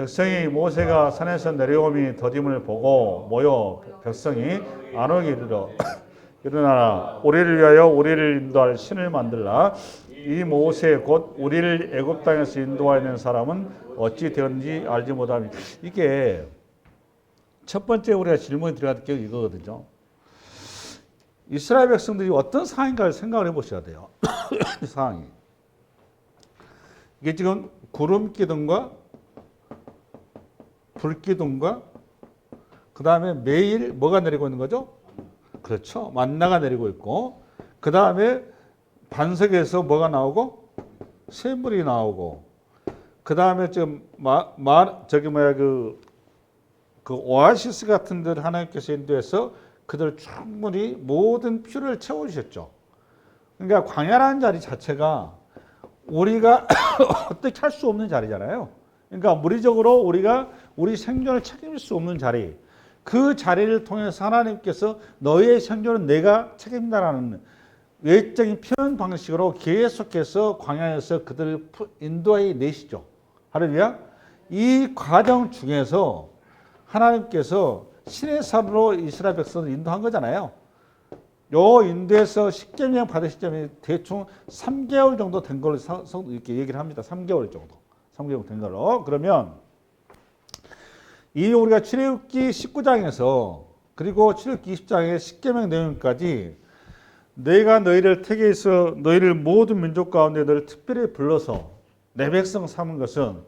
백성이 모세가 산에서 내려오니 더딤을 보고 모여 백성이 안 오게 이르러 일어나라 우리를 위하여 우리를 인도할 신을 만들라. 이 모세 곧 우리를 애굽 땅에서 인도하는 사람은 어찌 되었는지 알지 못하니. 이게 첫 번째 우리가 질문이 들어갈 게 이거거든요. 이스라엘 백성들이 어떤 상황인가를 생각을 해보셔야 돼요. 이 상황이. 이게 지금 구름 기둥과 불 기둥과 그 다음에 매일 뭐가 내리고 있는 거죠? 그렇죠. 만나가 내리고 있고 그 다음에 반석에서 뭐가 나오고 샘물이 나오고 그 다음에 지금 그 오아시스 같은 데를 하나님께서 인도해서 그들 충분히 모든 필요를 채워주셨죠. 그러니까 광야라는 자리 자체가 우리가 어떻게 할 수 없는 자리잖아요. 그러니까 물리적으로 우리가 우리 생존을 책임질 수 없는 자리, 그 자리를 통해서 하나님께서 너희의 생존은 내가 책임다라는 외적인 표현 방식으로 계속해서 광야에서 그들을 인도해 내시죠. 할렐루야. 이 과정 중에서 하나님께서 신의 산으로 이스라엘 백성을 인도한 거잖아요. 요 인도에서 십계명 받으실 때에 대충 3개월 정도 된 걸로 이렇게 얘기를 합니다. 3개월 정도. 3개월 된 걸로. 그러면 이 우리가 출애굽기 19장에서 그리고 출애굽기 20장의 십계명 내용까지 내가 너희를 택해서 너희를 모든 민족 가운데 너희를 특별히 불러서 내 백성 삼은 것은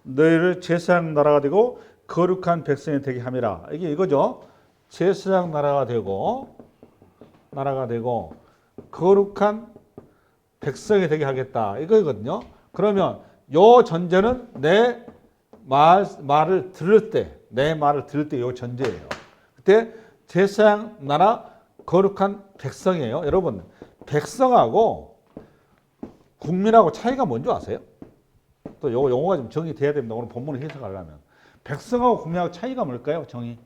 너희를 제사장 나라가 되고 거룩한 백성이 되게 함이라. 이게 이거죠. 제사장 나라가 되고 거룩한 백성이 되게 하겠다. 이거거든요. 그러면 요 전제는 내 말을 들을 때, 내 말을 들을 때 요 전제예요. 그때 제사장 나라 거룩한 백성이에요. 여러분, 백성하고 국민하고 차이가 뭔지 아세요? 또 요거 용어가 좀 정의돼야 됩니다. 오늘 본문을 해석하려면. 백성하고 국민하고 차이가 뭘까요? 정의.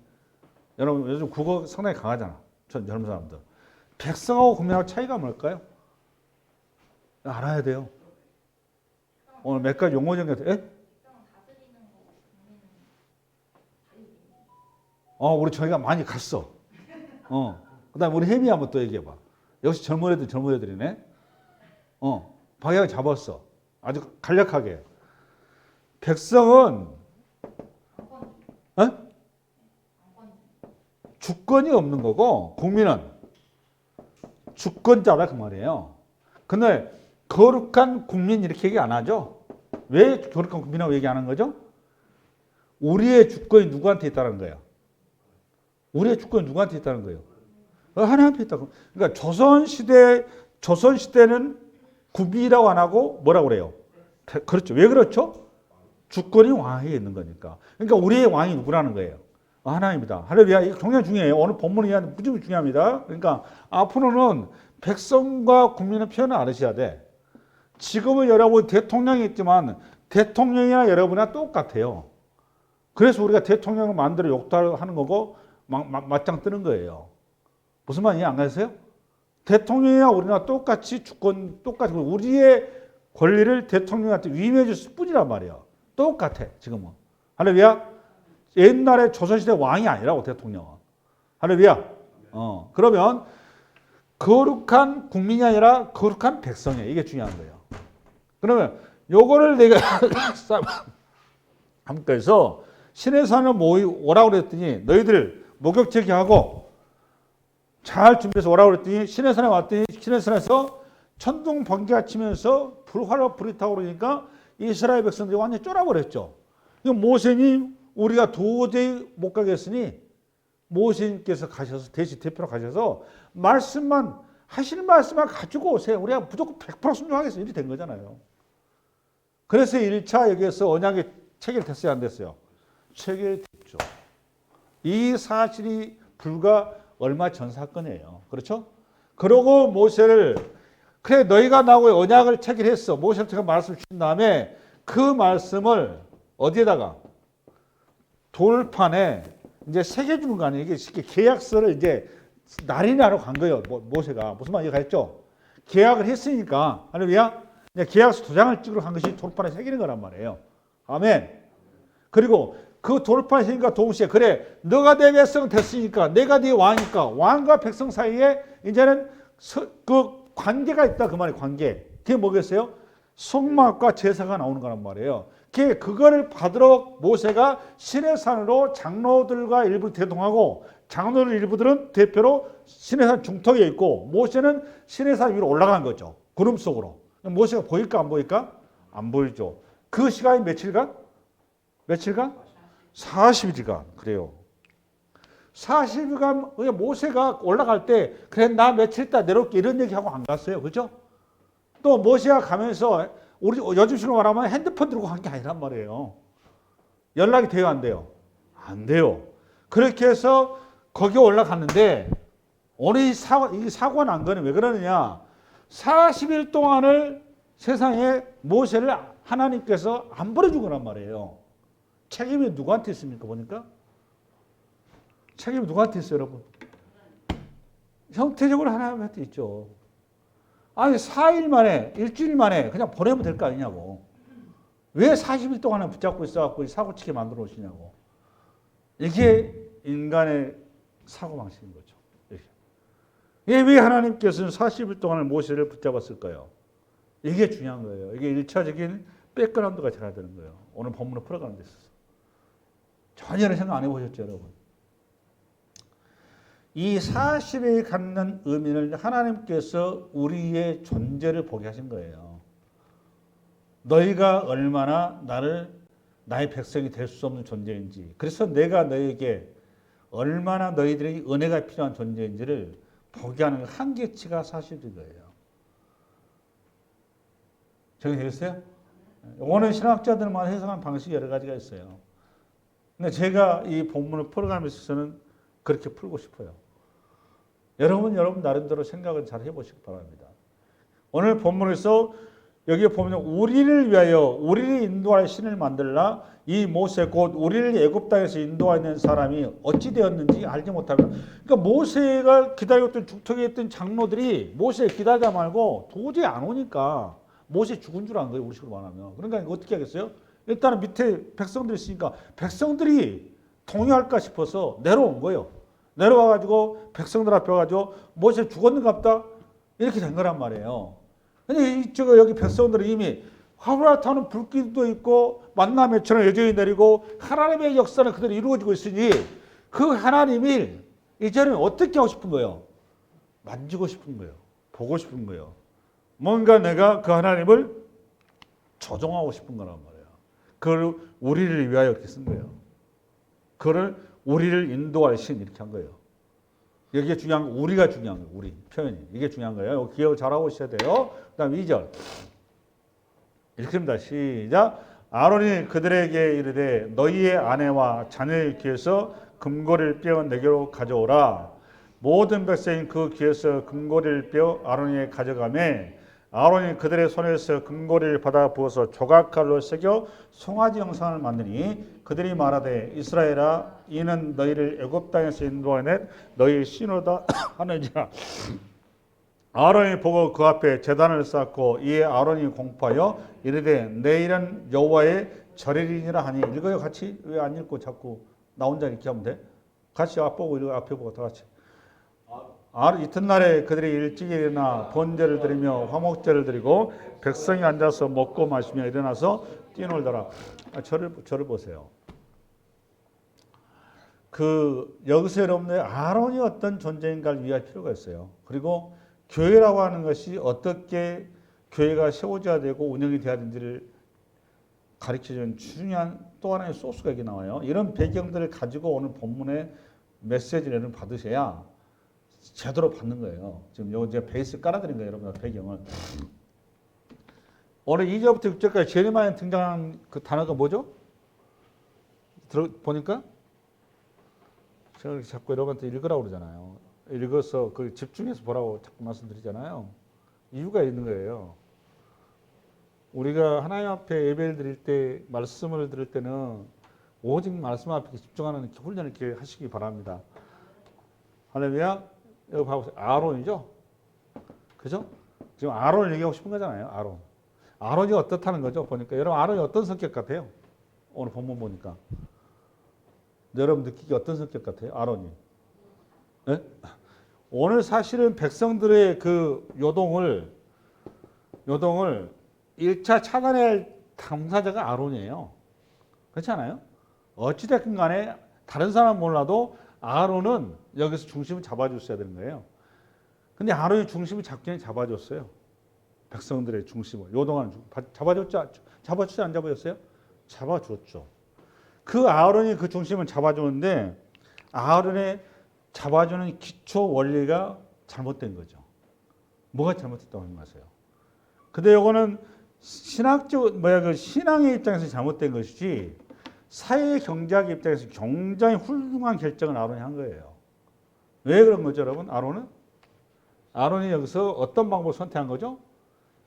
여러분 요즘 국어 상당히 강하잖아. 젊은 사람들. 백성하고 국민하고 차이가 뭘까요? 알아야 돼요. 오늘 몇 가지 용어 정해. 우리 저희가 많이 갔어. 그 다음에 우리 혜미 한번 또 얘기해봐. 역시 젊은 애들이네. 방향을 잡았어. 아주 간략하게. 백성은 주권이 없는 거고 국민은 주권자다 그 말이에요. 근데 거룩한 국민 이렇게 얘기 안 하죠. 왜 거룩한 국민이라고 얘기 안 하는 거죠? 우리의 주권이 누구한테 있다는 거예요? 우리의 주권이 누구한테 있다는 거예요? 하나님한테 있다고. 그러니까 조선시대는 국민이라고 안 하고 뭐라고 그래요? 그렇죠. 왜 그렇죠? 주권이 왕에게 있는 거니까. 그러니까 우리의 왕이 누구라는 거예요? 하나님이다. 할렐루야. 이거 굉장히 중요해요. 오늘 본문이 무지무지 중요합니다. 그러니까 앞으로는 백성과 국민의 표현을 알으셔야 돼. 지금은 여러분 대통령이 있지만 대통령이나 여러분이나 똑같아요. 그래서 우리가 대통령을 만들어 욕하는 거고 맞짱 뜨는 거예요. 무슨 말인지 안 가세요? 대통령이나 우리나 똑같이 주권 똑같이 우리의 권리를 대통령한테 위임해 줄 뿐이란 말이에요. 똑같아 지금은. 할렐루야. 옛날에 조선시대 왕이 아니라고 대통령은. 할렐루야. 그러면 거룩한 국민이 아니라 거룩한 백성이에요. 이게 중요한 거예요. 그러면 요거를 내가 함께해서 신의 산을 오라고 그랬더니 너희들 목욕제기 하고 잘 준비해서 오라고 그랬더니 신의 산에 왔더니 신의 산에서 천둥 번개가 치면서 불이 타고 그러니까 이스라엘 백성들이 완전히 쫄아버렸죠. 모세님 우리가 도저히 못 가겠으니 모세님께서 가셔서 대표로 가셔서 하시는 말씀만 가지고 오세요. 우리가 무조건 100% 순종하겠어요. 이렇게 된 거잖아요. 그래서 1차 여기에서 언약이 체결됐어요? 안 됐어요? 체결됐죠. 이 사실이 불과 얼마 전 사건이에요. 그렇죠? 그러고 모세를 그래 너희가 나하고 언약을 체결했어. 모세한테 말씀을 주신 다음에 그 말씀을 어디에다가 돌판에 이제 새겨주는 거 아니에요. 이게 계약서를 이제 날인하러 간 거예요. 모세가. 무슨 말인지 알겠죠? 계약을 했으니까. 할렐루야. 계약서 도장을 찍으러 간 것이 돌판에 새기는 거란 말이에요. 아멘. 그리고 그 돌파신과 동시에 그래 너가 내 백성 됐으니까 내가 네 왕이니까 왕과 백성 사이에 이제는 그 관계가 있다 그 말이에요. 관계. 그게 뭐겠어요? 성막과 제사가 나오는 거란 말이에요. 그거를 받으러 모세가 시내산으로 장로들과 일부 대동하고 장로들 일부들은 대표로 시내산 중턱에 있고 모세는 시내산 위로 올라간 거죠. 구름 속으로. 모세가 보일까 안 보일까? 안 보이죠. 그 시간이 며칠간? 며칠간? 40일간. 그래요. 40일간 모세가 올라갈 때 그래 나 며칠 있다 내려올게 이런 얘기하고 안 갔어요. 그죠? 또 모세가 가면서 우리 요즘식으로 말하면 핸드폰 들고 간 게 아니란 말이에요. 연락이 돼요 안 돼요? 안 돼요. 그렇게 해서 거기 올라갔는데 오늘 이 사고가 난 거는 왜 그러느냐. 40일 동안을 세상에 모세를 하나님께서 안 버려준 거란 말이에요. 책임이 누구한테 있습니까? 보니까 책임이 누구한테 있어요 여러분? 형태적으로 하나님한테 있죠. 아니 4일 만에 일주일 만에 그냥 보내면 될 거 아니냐고. 왜 40일 동안은 붙잡고 있어갖고 사고치게 만들어 오시냐고. 이게 인간의 사고방식인 거죠. 왜 하나님께서는 40일 동안을 모세를 붙잡았을까요? 이게 중요한 거예요. 이게 1차적인 백그라운드가 돼야 되는 거예요. 오늘 본문을 풀어가는 데 있어서. 전혀 생각 안 해보셨죠 여러분? 이 40일 갖는 의미는 하나님께서 우리의 존재를 보게 하신 거예요. 너희가 얼마나 나의 백성이 될 수 없는 존재인지, 그래서 내가 너에게 얼마나 너희들이 은혜가 필요한 존재인지를 보게 하는 한계치가 40일인 거예요. 정리되겠어요? 오늘 신학자들만 해석하는 방식이 여러 가지가 있어요. 근데 제가 이 본문을 풀어가면서 저는 그렇게 풀고 싶어요. 여러분 나름대로 생각을 잘 해보시기 바랍니다. 오늘 본문에서 여기 보면 우리를 위하여 우리를 인도할 신을 만들라. 이 모세 곧 우리를 애굽 땅에서 인도하는 사람이 어찌 되었는지 알지 못하면. 그러니까 모세가 기다리고 있던 중턱에 있던 장로들이 모세 기다리다 말고 도저히 안 오니까 모세 죽은 줄 안 거예요. 우리 식으로 말하면. 그러니까 어떻게 하겠어요? 일단은 밑에 백성들이 있으니까 백성들이 동요할까 싶어서 내려온 거예요. 내려와가지고 백성들 앞에 와가지고 모세 죽었는갑다 이렇게 된 거란 말이에요. 근데 이쪽에 여기 백성들은 이미 화보라 타는 불길도 있고 만나 처럼 여전히 내리고 하나님의 역사는 그대로 이루어지고 있으니 그 하나님이 이제는 어떻게 하고 싶은 거예요? 만지고 싶은 거예요. 보고 싶은 거예요. 뭔가 내가 그 하나님을 조종하고 싶은 거란 말이에요. 그걸 우리를 위하여 이렇게 쓴 거예요. 그걸 우리를 인도할 신 이렇게 한 거예요. 여기에 중요한 거, 우리가 중요한 거예요. 우리 표현이. 이게 중요한 거예요. 기억 잘하고 있어야 돼요. 그 다음 2절. 읽습니다. 시작. 아론이 그들에게 이르되 너희의 아내와 자녀의 귀에서 금고리를 빼어 내게로 가져오라. 모든 백성이 그 귀에서 금고리를 빼어 아론에게 가져가매 아론이 그들의 손에서 금고리를 받아 부어서 조각칼로 새겨 송아지 형상을 만드니 그들이 말하되 이스라엘아 이는 너희를 애굽 땅에서 인도하여 너희 신호다 하느니라. 아론이 보고 그 앞에 제단을 쌓고 이에 아론이 공포하여 이르되 내일은 여호와의 절일이니라 하니. 읽어요 같이. 왜 안 읽고 자꾸 나 혼자 이렇게 하면 돼? 같이 앞보고 읽어. 앞에 보고 다 같이. 이튿날에 그들이 일찍 일어나 번제를 드리며 화목제를 드리고 백성이 앉아서 먹고 마시며 일어나서 뛰놀더라. 저를 보세요. 여기서 여러분들 아론이 어떤 존재인가를 이해할 필요가 있어요. 그리고 교회라고 하는 것이 어떻게 교회가 세워져야 되고 운영이 돼야 되는지를 가르쳐주는 중요한 또 하나의 소스가 여기 나와요. 이런 배경들을 가지고 오늘 본문의 메시지를 받으셔야 제대로 받는 거예요. 지금 요 이제 베이스 깔아드린 거예요, 여러분 배경을. 오늘 2절부터 6절까지 제일 많이 등장하는 그 단어가 뭐죠? 보니까 제가 자꾸 여러분한테 읽으라고 그러잖아요. 읽어서 그 집중해서 보라고 자꾸 말씀드리잖아요. 이유가 있는 거예요. 우리가 하나님 앞에 예배를 드릴 때, 말씀을 들을 때는 오직 말씀 앞에 집중하는 훈련을 이렇게 하시기 바랍니다. 할렐루야. 여기 봐보세요. 아론이죠? 그죠? 지금 아론을 얘기하고 싶은 거잖아요. 아론이 어떻다는 거죠? 보니까 여러분 아론이 어떤 성격 같아요? 오늘 본문 보니까. 여러분 느끼기 어떤 성격 같아요? 아론이. 네? 오늘 사실은 백성들의 그 요동을 1차 차단해야 할 당사자가 아론이에요. 그렇지 않아요? 어찌됐든 간에 다른 사람 몰라도 아론은 여기서 중심을 잡아줬어야 되는 거예요. 근데 아론이 중심을 잡기는 잡아줬어요. 백성들의 중심을. 요동하는 잡아줬지 안 잡아줬어요? 잡아줬죠. 그 아론이 그 중심을 잡아주는데 아론의 잡아주는 기초 원리가 잘못된 거죠. 뭐가 잘못됐다고 생각하세요? 근데 이거는 그 신앙의 입장에서 잘못된 것이지 사회 경제학 입장에서 굉장히 훌륭한 결정을 아론이 한 거예요. 왜 그런 거죠, 여러분? 아론이 여기서 어떤 방법을 선택한 거죠?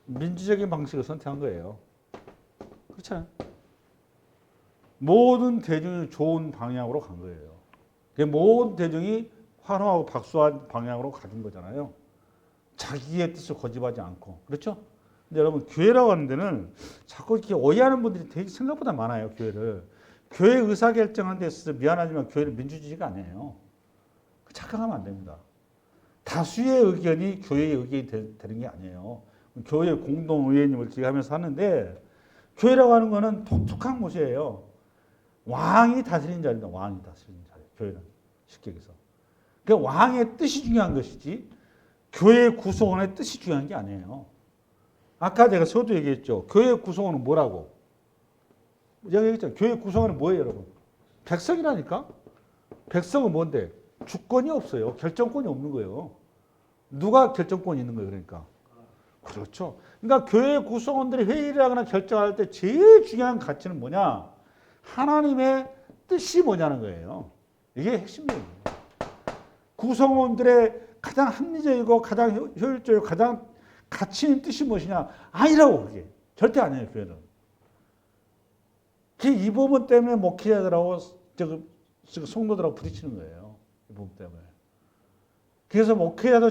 민주적인 방식을 선택한 거예요. 그렇잖아요. 모든 대중이 좋은 방향으로 간 거예요. 모든 대중이 환호하고 박수한 방향으로 가진 거잖아요. 자기의 뜻을 고집하지 않고. 그렇죠? 근데 여러분, 교회라고 하는 데는 자꾸 이렇게 오해하는 분들이 되게 생각보다 많아요, 교회를. 교회 의사결정하는 데 있어서 미안하지만 교회는 민주주의가 아니에요. 착각하면 안 됩니다. 다수의 의견이 교회의 의견이 되는 게 아니에요. 교회 공동의회님을 기하면서 하는데 교회라고 하는 거는 독특한 곳이에요. 왕이 다스리는 자리다. 왕이 다스리는 자리. 교회는 쉽게 얘기해서. 그러니까 왕의 뜻이 중요한 것이지 교회 구성원의 뜻이 중요한 게 아니에요. 아까 제가 서두 얘기했죠. 교회 구성원은 뭐라고? 제가 얘기했잖아요. 교회 구성원은 뭐예요, 여러분? 백성이라니까? 백성은 뭔데? 주권이 없어요. 결정권이 없는 거예요. 누가 결정권이 있는 거예요, 그러니까? 그렇죠. 그러니까 교회 구성원들이 회의를 하거나 결정할 때 제일 중요한 가치는 뭐냐? 하나님의 뜻이 뭐냐는 거예요. 이게 핵심이에요. 구성원들의 가장 합리적이고 가장 효율적이고 가장 가치 있는 뜻이 무엇이냐? 아니라고 그게. 절대 아니에요, 교회는. 이 부분 때문에 목회자들하고 성도들하고 부딪히는 거예요. 이 부분 때문에. 그래서 목회자도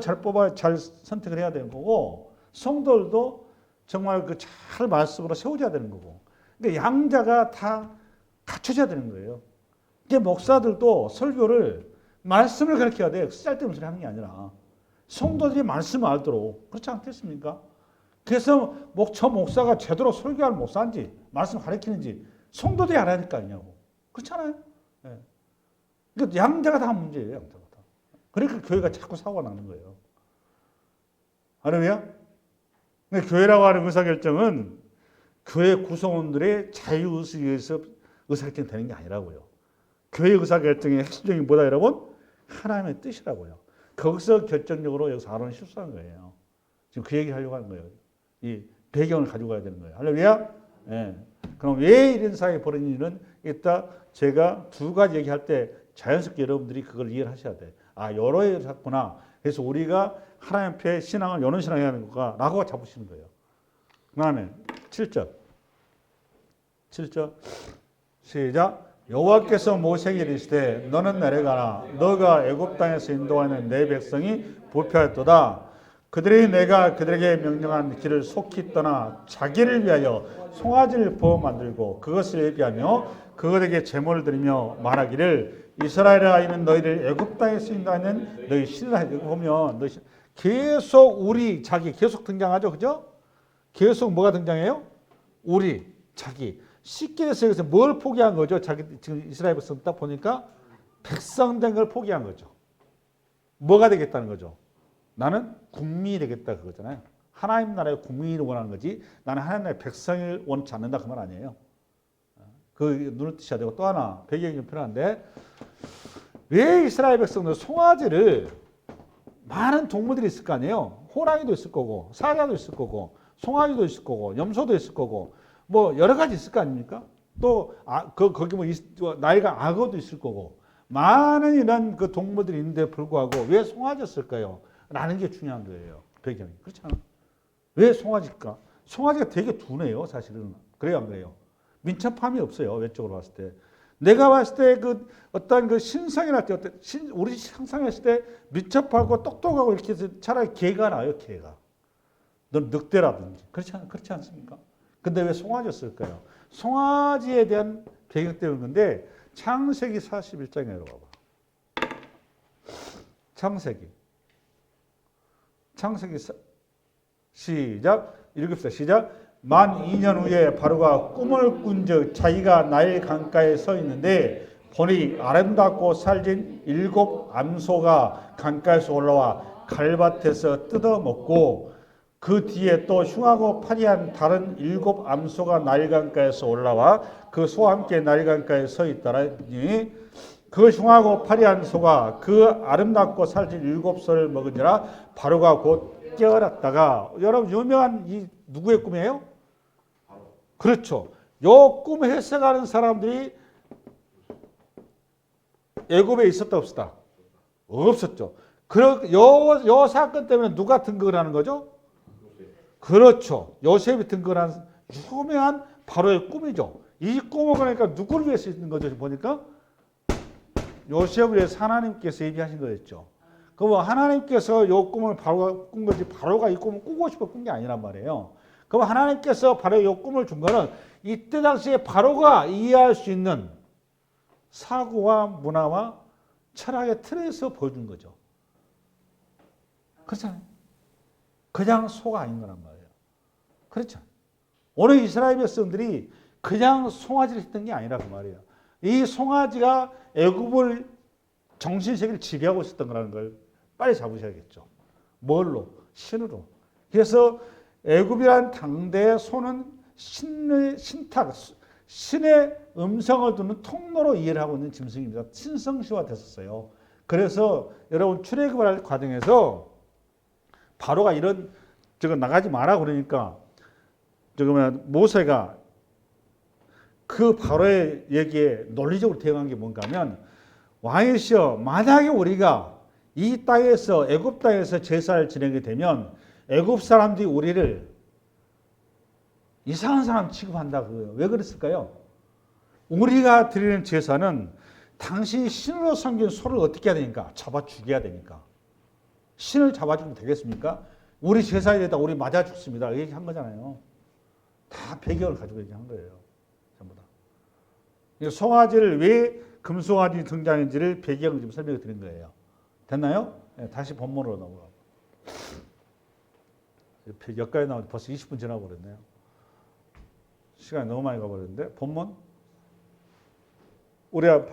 잘 선택을 해야 되는 거고 성도들도 정말 그 잘 말씀으로 세워줘야 되는 거고. 그러니까 양자가 다 갖춰져야 되는 거예요. 이게 목사들도 설교를 말씀을 가르쳐야 돼. 쓸데없는 소리 하는 게 아니라. 성도들이 말씀을 알도록. 그렇지 않겠습니까? 그래서 저 목사가 제대로 설교하는 목사인지 말씀 가르치는지 성도들이 알아야 될 거 아니냐고. 그렇잖아요. 네. 그러니까 양자가 다 문제예요. 양자가 다. 그러니까 교회가 자꾸 사고가 나는 거예요. 할렐루야? 교회라고 하는 의사결정은 교회 구성원들의 자유의식에 의해서 의사결정이 되는 게 아니라고요. 교회 의사결정의 핵심적인 뭐다 여러분? 하나님의 뜻이라고요. 거기서 결정적으로 여기서 아론이 실수한 거예요. 지금 그 얘기 하려고 하는 거예요. 이 배경을 가지고 가야 되는 거예요. 할렐루야? 네. 그럼 왜 이런 사회에 벌어지는 이따 제가 두 가지 얘기할 때 자연스럽게 여러분들이 그걸 이해를 하셔야 돼. 아, 여러 해를 샀구나. 그래서 우리가 하나님 앞에 신앙을 여는 신앙을 해야 하는 거가 라고 잡으시는 거예요. 그 다음에 7절. 시작. 여호와께서 모세에게 이르시되 너는 내려가라. 너가 애굽 땅에서 인도하는 내 백성이 부패하였도다. 그들이 내가 그들에게 명령한 길을 속히 떠나 자기를 위하여 송아지를 부어 만들고 그것을 예비하며 그들에게 제물을 드리며 말하기를 이스라엘의 아이는 너희를 애굽 땅에서 인도하는 너희 신라. 보면 계속 우리 자기 계속 등장하죠, 그죠? 계속 뭐가 등장해요? 우리 자기. 쉽게 해서 여기서 뭘 포기한 거죠? 자기 지금 이스라엘 백성 딱 보니까 백성 된 걸 포기한 거죠. 뭐가 되겠다는 거죠? 나는 국민이 되겠다 그거잖아요. 하나님 나라의 국민을 원하는 거지. 나는 하나님 나라의 백성을 원치 않는다 그 말 아니에요. 그 눈을 뜨셔야 되고 또 하나 배경이 좀 필요한데 왜 이스라엘 백성들 송아지를 많은 동물들이 있을 거 아니에요. 호랑이도 있을 거고 사자도 있을 거고 송아지도 있을 거고 염소도 있을 거고 뭐 여러 가지 있을 거 아닙니까? 또 거기 뭐 나이가 악어도 있을 거고 많은 이런 그 동물들이 있는데 불구하고 왜 송아지였을까요? 라는 게 중요한 거예요. 배경이. 그렇잖아. 왜 송아지일까? 송아지가 되게 둔해요, 사실은. 그래요, 안 그래요? 민첩함이 없어요, 외적으로 봤을 때. 내가 봤을 때 그 어떤 그 신성이랄 때 우리 상상했을 때 민첩하고 똑똑하고 이렇게 해서 차라리 개가 나요, 개가. 넌 늑대라든지. 그렇지 않습니까? 근데 왜 송아지였을까요? 송아지에 대한 배경 때문인 건데 창세기 41장에 들어가 봐. 창세기 시작 읽읍시다. 시작. 만 2년 후에 바로가 꿈을 꾼즉 자기가 나일 강가에 서 있는데 보니 아름답고 살진 7 암소가 강가에서 올라와 갈밭에서 뜯어먹고 그 뒤에 또 흉하고 파리한 다른 7 암소가 나일 강가에서 올라와 그 소와 함께 나일 강가에 서 있더니 그 흉하고 파리한 소가 그 아름답고 살진 7소를 먹으니라. 바로가 곧 깨어났다가 여러분 유명한 이 누구의 꿈이에요? 그렇죠. 요 꿈 해석하는 사람들이 애굽에 있었다 없었다? 없었죠. 요 사건 때문에 누가 등극을 하는 거죠? 그렇죠. 요셉이 등극한 유명한 바로의 꿈이죠. 이 꿈을 그러니까 누구를 위해서 있는 거죠? 보니까 요셉을 위해서 하나님께서 예비하신 거였죠. 그럼 하나님께서 요 꿈을 바로가 꾼 거지 바로가 이 꿈을 꾸고 싶어 꾼 게 아니란 말이에요. 그럼 하나님께서 바로 요 꿈을 준 거는 이때 당시에 바로가 이해할 수 있는 사고와 문화와 철학의 틀에서 보여준 거죠. 그렇잖아요. 그냥 소가 아닌 거란 말이에요. 그렇죠. 오늘 이스라엘 백성들이 그냥 송아지를 했던 게 아니라 그 말이에요. 이 송아지가 애굽을 정신세계를 지배하고 있었던 거라는 걸 빨리 잡으셔야겠죠. 뭘로? 신으로. 그래서 애굽이란 당대의 소는 신탁, 신의 음성을 듣는 통로로 이해를 하고 있는 짐승입니다. 신성시화 됐었어요. 그래서 여러분 출애굽을 할 과정에서 바로가 이런 저거 나가지 마라 그러니까 모세가 그 바로의 얘기에 논리적으로 대응한 게 뭔가 하면 왕이시여 만약에 우리가 이 땅에서 애굽 땅에서 제사를 지내게 되면 애굽 사람들이 우리를 이상한 사람 취급한다 그거예요. 왜 그랬을까요? 우리가 드리는 제사는 당신이 신으로 섬긴 소를 어떻게 해야 되니까? 잡아 죽여야 되니까. 신을 잡아 죽으면 되겠습니까? 우리 제사에 대해서 우리 맞아 죽습니다. 이렇게 한 거잖아요. 다 배경을 가지고 얘기한 거예요. 전부 다. 송아지를 왜 금송아지 등장인지를 배경을 좀 설명해 드린 거예요. 됐나요? 네, 다시 본문으로 넘어가고. 여기까지 나오는데 벌써 20분 지나고 그랬네요. 시간이 너무 많이 가버렸는데 본문 우리가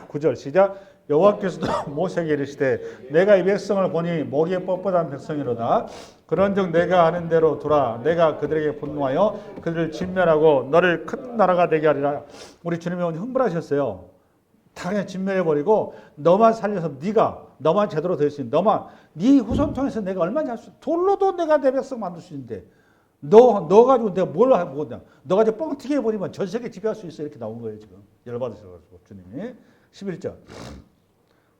9절 시작. 여호와께서도 모세에게 이르시되 내가 이 백성을 보니 목이 뻣뻣한 백성이로다. 그런즉 내가 하는 대로 두라. 내가 그들에게 분노하여 그들을 진멸하고 너를 큰 나라가 되게 하리라. 우리 주님이 오늘 흥분하셨어요. 다 그냥 진멸해버리고 너만 살려서 너만 제대로 될 수 있는 너만 네 후손 통해서 내가 얼마나 할 수 돌로도 내가 내 백성 만들 수 있는데 너 가지고 내가 뭘 하고 너 가지고 뻥튀기 해버리면 전 세계 지배할 수 있어. 이렇게 나온 거예요. 지금 열받으셔가지고 주님이 11절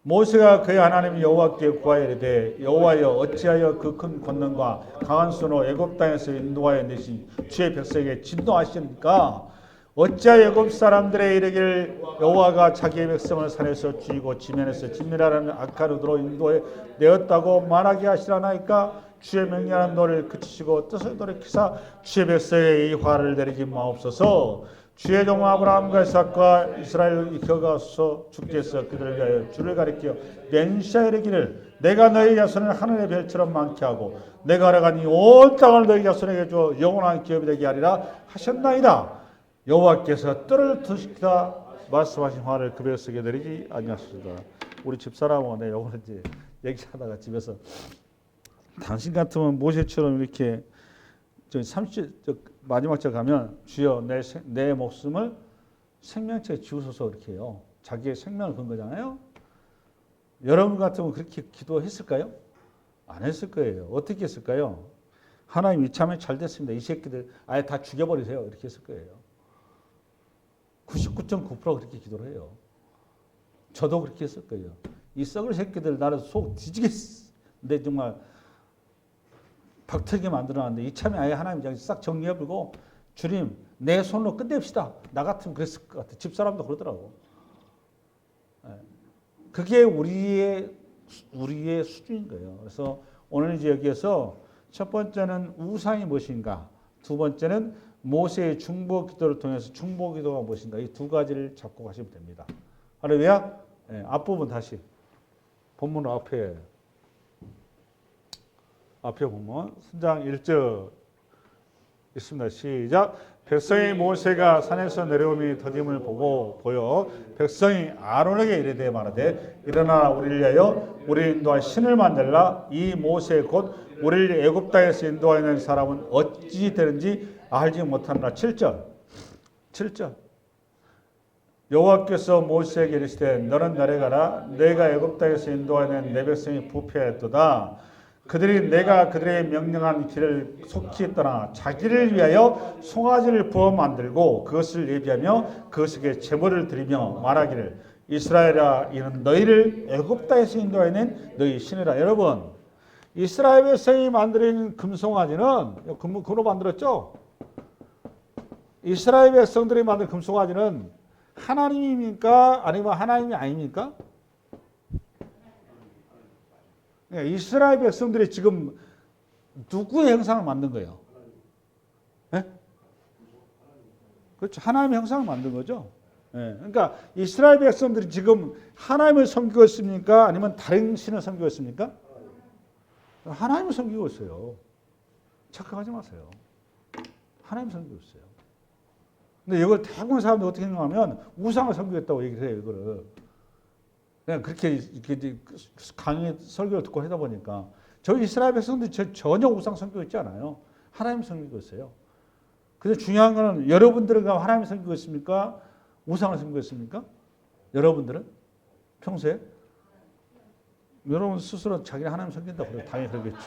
모세가 그의 하나님 여호와께 구하여 이르되 여호와여 어찌하여 그 큰 권능과 강한 손으로 애굽 땅에서 인도하여 내신 주의 백성에게 진노하시니까 어찌하여 애굽 사람들의 이르기를 여호와가 자기의 백성을 산에서 죽이고 지면에서 진멸하라는 악한 의도로 인도해 내었다고 말하게 하시라나이까. 주의 명령한 너를 그치시고 뜻을 돌이키사 주의 백성에 이 화를 내리지 마옵소서. 주의 종 아브라함과 이삭과 이스라엘을 이끌어가서 주께서 그들을 위하여 주를 가리켜 맹시하여 이르기를 내가 너희 자손을 하늘의 별처럼 많게 하고 내가 허락한 온 땅을 너희 자손에게 주어 영원한 기업이 되게 하리라 하셨나이다. 여호와께서 뜰을 드시다 말씀하신 화를 그 백성에게 내리지 아니하시리라. 우리 집사람하고 내 요번에 이제 얘기하다가 집에서 당신 같으면 모세처럼 이렇게 마지막 절 가면 주여 내 목숨을 생명체에 지우소서 이렇게 해요. 자기의 생명을 건 거잖아요. 여러분 같으면 그렇게 기도했을까요? 안 했을 거예요. 어떻게 했을까요? 하나님 이참에 잘 됐습니다. 이 새끼들 아예 다 죽여버리세요. 이렇게 했을 거예요. 99.9% 그렇게 기도를 해요. 저도 그렇게 했을 거예요. 이 썩을 새끼들 나를 속 뒤지겠어. 근데 정말 박터게 만들어놨는데 이참에 아예 하나님 싹 정리해버리고 주님 내 손으로 끝냅시다. 나 같으면 그랬을 것 같아. 집사람도 그러더라고. 그게 우리의 수준인 거예요. 그래서 오늘 이제 여기에서 첫 번째는 우상이 무엇인가, 두 번째는 모세의 중보 기도를 통해서 중보 기도가 무엇인가 이 두 가지를 잡고 가시면 됩니다. 할렐루야. 네, 앞부분 다시 본문 앞에 보면 3장 1절 있습니다. 시작. 백성이 모세가 산에서 내려오니 더딤을 보여 백성이 아론에게 이르되 말하되 일어나 우리를 위하여 우리를 인도할 신을 만들라. 이 모세 곧 우리를 애굽 땅에서 인도하는 사람은 어찌 되는지 알지 못하노라. 7절 여호와께서 모세에게 이르시되 너는 내려가라. 내가 애굽 땅에서 인도하는 내 백성이 부패하였도다. 그들이 내가 그들의 명령한 길을 속히 떠나 자기를 위하여 송아지를 부어 만들고 그것을 예비하며 그것에게 제물을 드리며 말하기를 이스라엘아 이는 너희를 애굽 땅에서 인도하는 너희 신이라. 여러분 이스라엘 백성이 만드는 금송아지는 금으로 만들었죠. 이스라엘 백성들이 만든 금송아지는 하나님입니까? 아니면 하나님이 아닙니까? 이스라엘 백성들이 지금 누구의 형상을 만든 거예요? 네? 그렇죠. 하나님의 형상을 만든 거죠. 네. 그러니까 이스라엘 백성들이 지금 하나님을 섬기고 있습니까? 아니면 다른 신을 섬기고 있습니까? 하나님을 섬기고 있어요. 착각하지 마세요. 하나님을 섬기고 있어요. 근데 이걸 대부분 사람들이 어떻게 생각하면 우상을 섬기겠다고 얘기를 해요. 이거를. 그냥 그렇게 강의 설교를 듣고 하다 보니까 저희 이스라엘 백성들이 전혀 우상 섬기고 있지 않아요. 하나님 섬기고 있어요. 근데 중요한 거는 여러분들은 하나님 섬기고 있습니까? 우상을 섬기고 있습니까? 여러분들은? 평소에? 여러분 스스로 자기는 하나님 섬긴다고 그래요. 당연히 그러겠죠.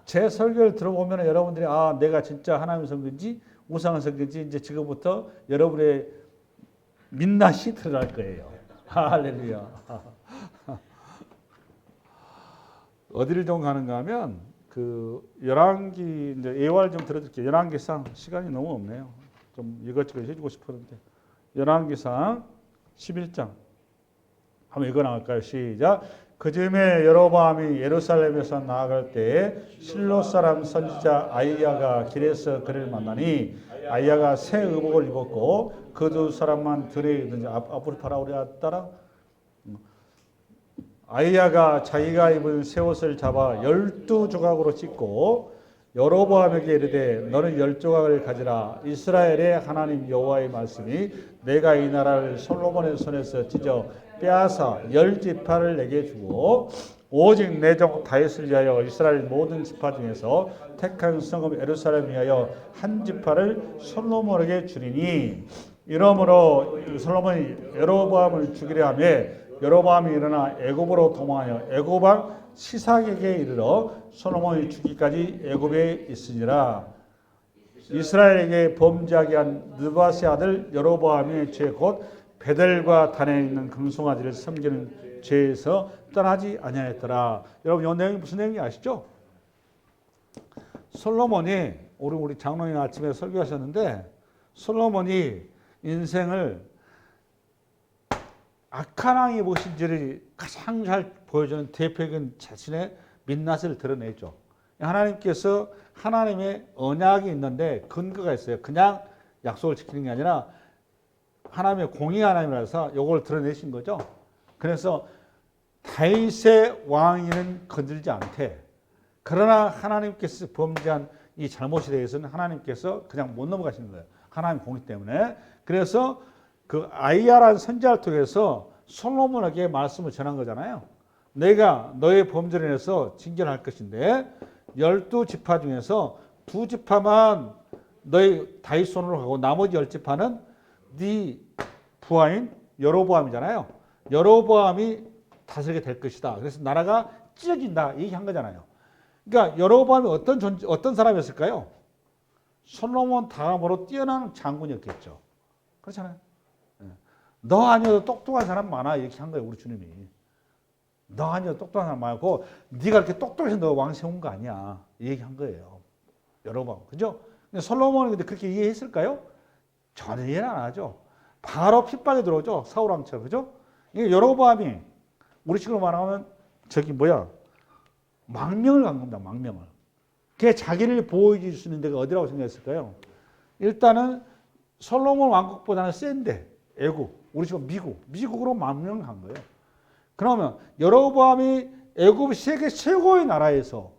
제 설교를 들어보면 여러분들이 내가 진짜 하나님 섬긴지 우상을 섬긴지 이제 지금부터 여러분의 민낯이 드러날 거예요. 할렐루야. 어디를 좀 가는가 하면 그 열왕기 이제 예화를 좀 들어드릴게요. 열왕기상 시간이 너무 없네요. 좀 이것저것 해주고 싶었는데 열왕기상 11장 한번 읽어 나갈까요? 시작. 그 즈음에 여로보암이 예루살렘에서 나아갈 때에 실로 사람 선지자 아이야가 길에서 그를 만나니 아이야가 새 의복을 입었고 그 두 사람만 들에 있는지 앞으로 팔아오랴 따라 아이야가 자기가 입은 새 옷을 잡아 12조각으로 찢고 여로보암에게 이르되 너는 10조각을 가지라. 이스라엘의 하나님 여호와의 말씀이 내가 이 나라를 솔로몬의 손에서 찢어 빼앗아 10지파를 내게 주고 오직 내 종 다윗을 위하여 이스라엘 모든 지파 중에서 택한 성읍 예루살렘을 위하여 한 지파를 솔로몬에게 주리니 이러므로 솔로몬이 여로보암을 죽이려 하며 여로보암이 일어나 애굽으로 도망하여 애굽 왕 시삭에게 이르러 솔로몬이 죽기까지 애굽에 있으니라. 이스라엘에게 범죄하게 한 느바세 아들 여로보암의 죄 곧 베델과 단에 있는 금송아지를 섬기는 죄에서 떠나지 아니하였더라. 여러분 이 내용이 무슨 내용인지 아시죠? 솔로몬이 우리 장로님 아침에 설교하셨는데 솔로몬이 인생을 악한 왕이 무엇인지를 가장 잘 보여주는 대표적인 자신의 민낯을 드러내죠. 하나님께서 하나님의 언약이 있는데 근거가 있어요. 그냥 약속을 지키는 게 아니라 하나님의 공의 하나님이라서 이걸 드러내신 거죠. 그래서 다윗의 왕위는 건들지 않되 그러나 하나님께서 범죄한 이 잘못에 대해서는 하나님께서 그냥 못 넘어가시는 거예요. 하나님 공의 때문에. 그래서 그 아이야라는 선지자를 통해서 솔로몬에게 말씀을 전한 거잖아요. 내가 너의 범죄를 인해서 징계할 것인데 12지파 중에서 2지파만 너희 다윗 손으로 가고 나머지 10지파는 네 부하인 여로보암이잖아요. 여로보암이 다스리게 될 것이다. 그래서 나라가 찢어진다 얘기한 거잖아요. 그러니까 여로보암이 어떤 사람이었을까요? 솔로몬 다음으로 뛰어난 장군이었겠죠. 그렇잖아요. 너 아니어도 똑똑한 사람 많아 이렇게 한 거예요. 우리 주님이. 너 아니어도 똑똑한 사람 많고 네가 이렇게 똑똑해서 너 왕 세운 거 아니야 얘기한 거예요. 여로보암. 그죠? 근데 솔로몬이 근데 그렇게 이해했을까요? 전혀 이해는 안 하죠. 바로 핍박에 들어오죠. 사울 왕처럼. 그죠? 이게 여로보암이 우리 식으로 말하면 망명을 간 겁니다. 망명을. 그게 자기를 보호해 줄 수 있는 데가 어디라고 생각했을까요? 일단은 솔로몬 왕국보다는 센데 애굽, 우리 지금 미국으로 망명한 거예요. 그러면 여로보암이 애굽 세계 최고의 나라에서